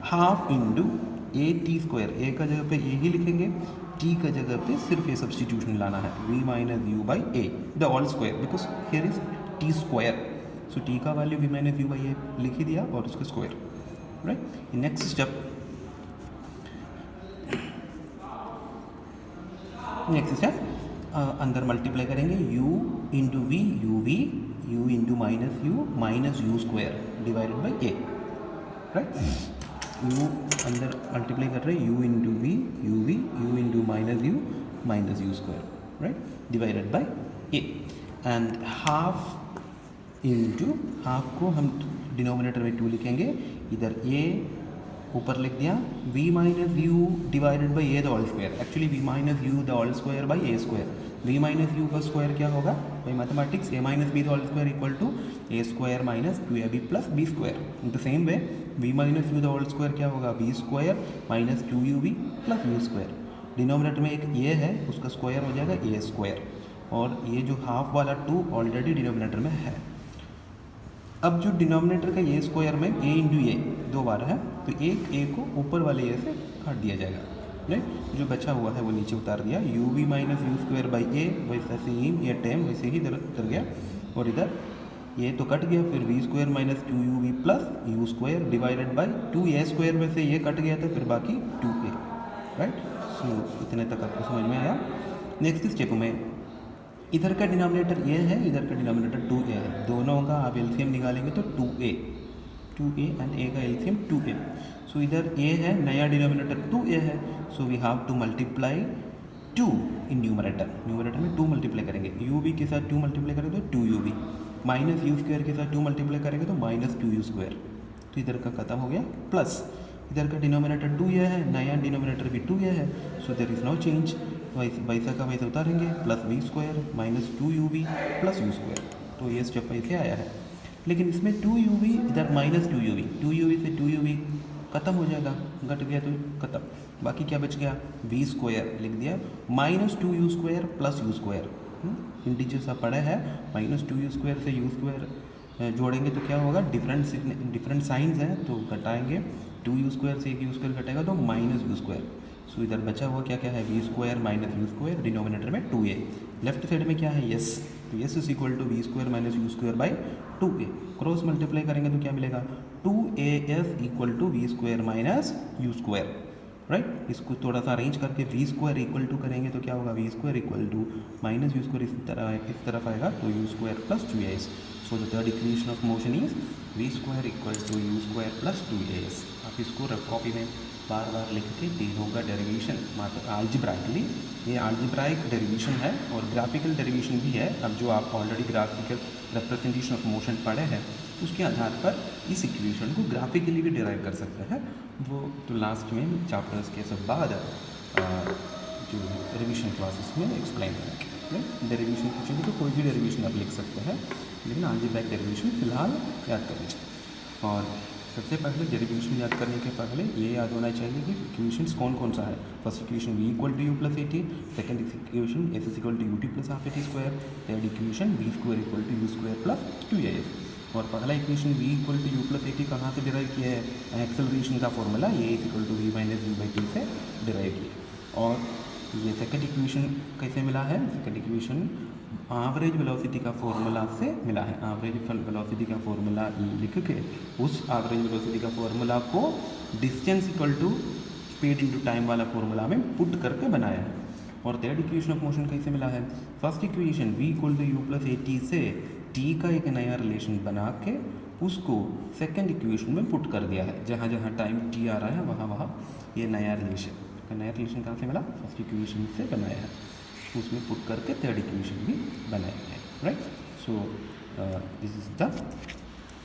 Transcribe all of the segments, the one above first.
Half into a T square, a का जगह पे ए ही लिखेंगे, टी का जगह पे सिर्फ ये सब्सटीट्यूशन लाना है, v minus you by A the whole square, because here is t square, so t का value v minus you by a लिख ही दिया और उसका स्क्वायर, राइट। नेक्स्ट स्टेप, अंदर मल्टीप्लाई करेंगे u into v u v, u into minus you square divided by a, right. U अंदर multiply कर रहे हैं, u into v u into minus you square, right, divided by A, and half into, half को हम denominator में 2 लिखेंगे, इधर a ऊपर लिख दिया, v minus U divided by A the whole square, actually v minus U the whole square by A square, v minus U का square क्या होगा by mathematics, a minus B the whole square equal to A square minus 2ab plus B square, in the same way v minus U the whole square क्या होगा, v square minus 2ub plus you square, denominator में एक a है उसका square हो जाएगा ए square, और ये जो हाफ वाला 2 ऑलरेडी डिनोमिनेटर में है। अब जो डिनोमिनेटर का ए स्क्वायर में a इंटू ए 2 बार है, तो एक a को ऊपर वाले a से काट दिया जाएगा, राइट, जो बचा हुआ है वो नीचे उतार दिया, u v minus you square by a, वैसे सेम ये टाइम वैसे ही इधर उतर गया, और इधर ये तो कट गया, फिर V square minus 2u v plus you square divided by 2a square में से ये कट गया था, फिर बाकी 2a, राइट। सो इतने तक आपको समझ में आया। नेक्स्ट स्टेप में इधर का डिनोमिनेटर a है, इधर का डिनोमिनेटर 2a है, दोनों का आप एलसीएम निकालेंगे तो 2a एंड a का एलसीएम 2a, सो इधर a है, नया डिनोमिनेटर 2a है, so we have to multiply 2 in numerator, numerator में 2 मल्टीप्लाई करेंगे, u के साथ 2 मल्टीप्लाई करेंगे तो 2u माइनस यू स्क्वायर के साथ 2 मल्टीप्लाई करेंगे तो माइनस 2u स्क्वायर, तो इधर का खत्म हो गया, प्लस इधर का डिनोमिनेटर 2a है, नया डिनोमिनेटर भी 2a है, so there is no change, वैसा का वैसे उतारेंगे, plus v square minus 2u v plus you square, तो ये स्टेप वैसे आया है। लेकिन इसमें 2u v इधर माइनस 2u v से 2u v खत्म हो जाएगा, घट गया तो खत्म, बाकी क्या बच गया, वी स्क्वायर लिख दिया minus 2u square plus you square, integer सा पड़ा है, माइनस 2u स्क्वायर से यू स्क्वायर जोड़ेंगे तो क्या होगा, डिफरेंट साइंस हैं तो घटाएंगे, 2u स्क्वायर से एक यू स्क्वायर घटाएगा तो माइनस यू स्क्वायर, सो इधर बचा हुआ क्या क्या है, V square minus you square, denominator में 2a, लेफ्ट साइड में क्या है यस, तो S is equal to V square minus you square by 2a, cross multiply करेंगे तो क्या मिलेगा, 2as equal to V square minus you square, right. इसको थोड़ा सा अरेंज करके वी स्क्वायर इक्वल टू करेंगे तो क्या होगा, V square equal to minus you square इस तरफ आएगा तो U square plus 2as, so the third equation of motion is V square equal to U square plus 2as। आप इसको रफ कॉपी में बार बार लिख के तीनों का डेरिवेशन, मतलब आल्जिब्राइकली, ये आल्जिब्राइक डेरिवेशन है और ग्राफिकल डेरिवेशन भी है। अब जो आप already graphical representation of motion पढ़े हैं उसके आधार पर इस इक्वेशन को ग्राफिकली भी डिराइव कर सकते हैं, वो तो लास्ट में चैप्टर्स के सब बाद जो डेरिवेशन क्लासेस में एक्सप्लेन करेंगे। डेरिवेशन पूछेंगे तो कोई भी डेरिवेशन आप लिख सकते हैं, लेकिन आल्जिब्राइक डेरिवेशन फिलहाल याद कर लीजिए। और सबसे पहले डेरिवेशन याद करने के पहले ये याद होना चाहिए कि इक्वेशंस कौन कौन सा है। First equation v equal to U plus A T, second equation S is equal to U T plus half A T square, third equation V square equal to U square plus 2as। और पहला equation v equal to U plus A T कहाँ से derive किया है, acceleration का formula A is equal to V minus you by T से derive किया। और ये सेकेंड इक्वेशन कैसे मिला है, सेकेंड इक्वेशन एवरेज वेलोसिटी का फॉर्मूला से मिला है। एवरेज वेलोसिटी का फॉर्मूला लिख के उस एवरेज वेलोसिटी का फॉर्मूला को distance equal to speed into time वाला फॉर्मूला में पुट करके बनाया है। और थर्ड इक्वेशन ऑफ मोशन कैसे मिला है, first equation v equal to U plus A T से t का एक नया रिलेशन बना के उसको सेकेंड इक्वेशन में पुट कर दिया है। जहाँ जहाँ टाइम t आ रहा है वहाँ वहाँ ये नया रिलेशन कहाँ से मिला, फर्स्ट इक्वेशन से बनाया है, उसमें पुट करके थर्ड इक्वेशन भी बनाया है, right. So this is the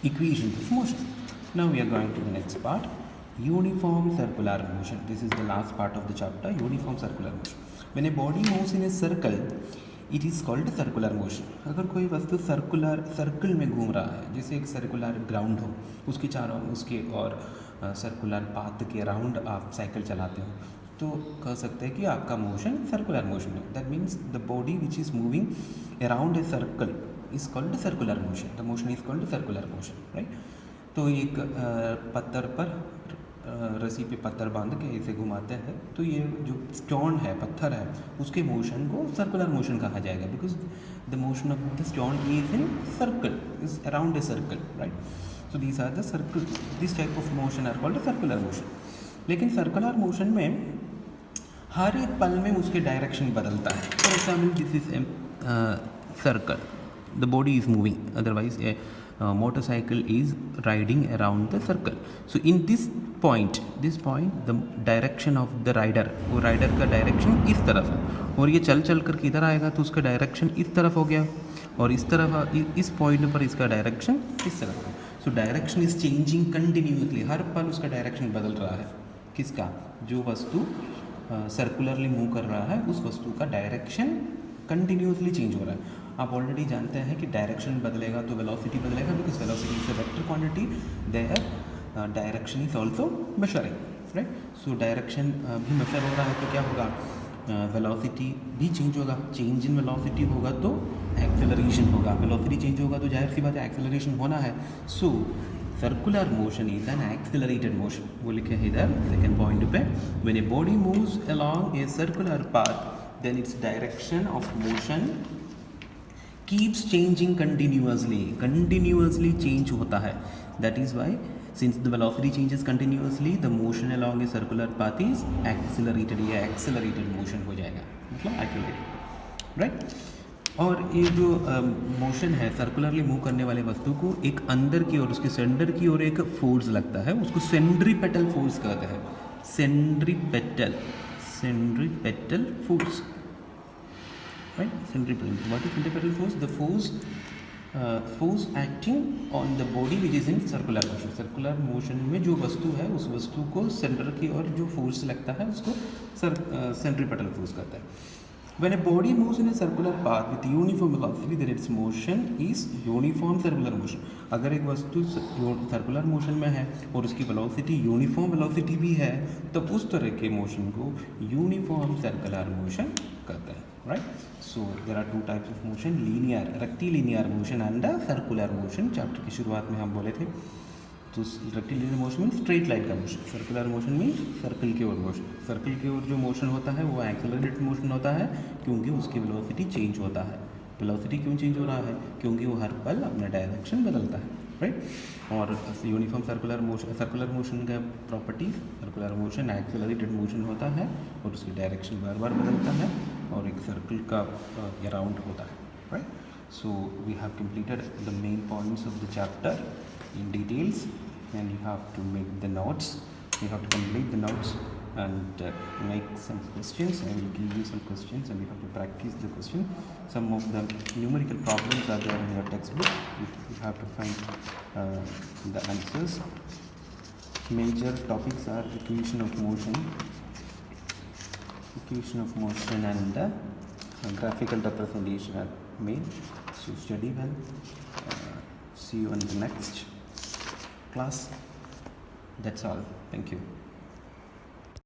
equation of motion. Now we are going to the next part, uniform circular motion. This is the last part of the chapter, uniform circular motion. When a body moves in a circle it is called circular motion. अगर कोई वस्तु circle में घूम रहा है, जैसे एक circular ground हो, उसके चारों उसके और सर्कुलर पाथ के अराउंड आप साइकिल चलाते हो, तो कह सकते हैं कि आपका मोशन सर्कुलर मोशन है। That means the body which is moving around a circle is called circular motion, the motion is called circular motion, right. तो एक पत्थर पर रस्सी पे पत्थर बांध के इसे घुमाते हैं तो ये जो स्टोन है, पत्थर है, उसके मोशन को सर्कुलर मोशन कहा जाएगा, because the motion of the stone is in circle, is around a circle, right. So these are the circle, this type of motion are called circular motion. लेकिन circular motion में हर एक पल में उसके direction बदलता है. For example this is a circle, the body is moving, otherwise a motorcycle is riding around the circle. So in this point the direction of the rider, वो राइडर का डायरेक्शन इस तरफ है, और ये चल चल कर किधर आएगा तो उसका डायरेक्शन इस तरफ हो गया, और इस तरफ इस पॉइंट पर इसका डायरेक्शन इस तरफ है. So direction is changing continuously, हर पल उसका डायरेक्शन बदल रहा है. किसका? जो वस्तु सर्कुलरली मूव कर रहा है उस वस्तु का डायरेक्शन कंटिन्यूसली चेंज हो रहा है. आप ऑलरेडी जानते हैं कि डायरेक्शन बदलेगा तो वेलोसिटी बदलेगा, because velocity is a vector quantity, their direction is also measuring, right. So direction भी मेजर हो रहा है तो क्या होगा, वेलोसिटी भी चेंज होगा. चेंज इन वेलोसिटी होगा तो एक्सेलरेशन होगा, वेलोसिटी चेंज होगा तो जाहिर सी बात है एक्सेलरेशन होना है. So circular motion is an accelerated motion. वो लिखे हैं इधर सेकेंड पॉइंट पे, when a body moves along a circular path then its direction of motion keeps changing continuously change होता है. That is why since the velocity changes continuously the motion along a circular path is accelerated, या accelerated motion हो जाएगा, मतलब accelerated, right. और ये जो motion है सर्कुलरली मूव करने वाले वस्तु को एक अंदर की ओर, उसके सेंटर की ओर एक फोर्स लगता है, उसको सेंट्रीपेटल फोर्स कहते हैं. Centripetal force, right. Centripetal. What is centripetal force? The force acting on the body which is in circular motion. Circular motion में जो वस्तु है उस वस्तु को सेंटर की ओर जो फोर्स लगता है उसको centripetal force कहता है. When a body moves in a circular path with uniform velocity, then its motion is uniform circular motion. अगर एक वस्तु सर्कुलर मोशन में है और उसकी वेलोसिटी यूनिफॉर्म वेलोसिटी भी है तब उस तरह के मोशन को यूनिफॉर्म सर्कुलर मोशन कहते हैं, right. So there are two types of motion, linear, rectilinear motion and circular motion. Chapter की शुरुआत में हम बोले थे. तो rectilinear motion mean straight line का motion, circular motion mean circle की ओर मोशन. सर्कल की ओर जो मोशन होता है वो एक्सेलरेटेड मोशन होता है क्योंकि उसकी वेलोसिटी चेंज होता है. वेलोसिटी क्यों चेंज हो रहा है? क्योंकि वो हर पल अपना डायरेक्शन बदलता है, राइट. और यूनिफॉर्म सर्कुलर मोशन का properties, circular motion accelerated motion होता है और उसकी डायरेक्शन बार बार बदलता है और एक सर्कल का अराउंड होता है, right. So we have completed the main points of the chapter in details, and you have to make the notes, you have to complete the notes and make some questions. I will give you some questions and you have to practice the question. Some of the numerical problems are there in your textbook. You have to find the answers. Major topics are equation of motion and the graphical representation are main. So study well. See you in the next class. That's all. Thank you.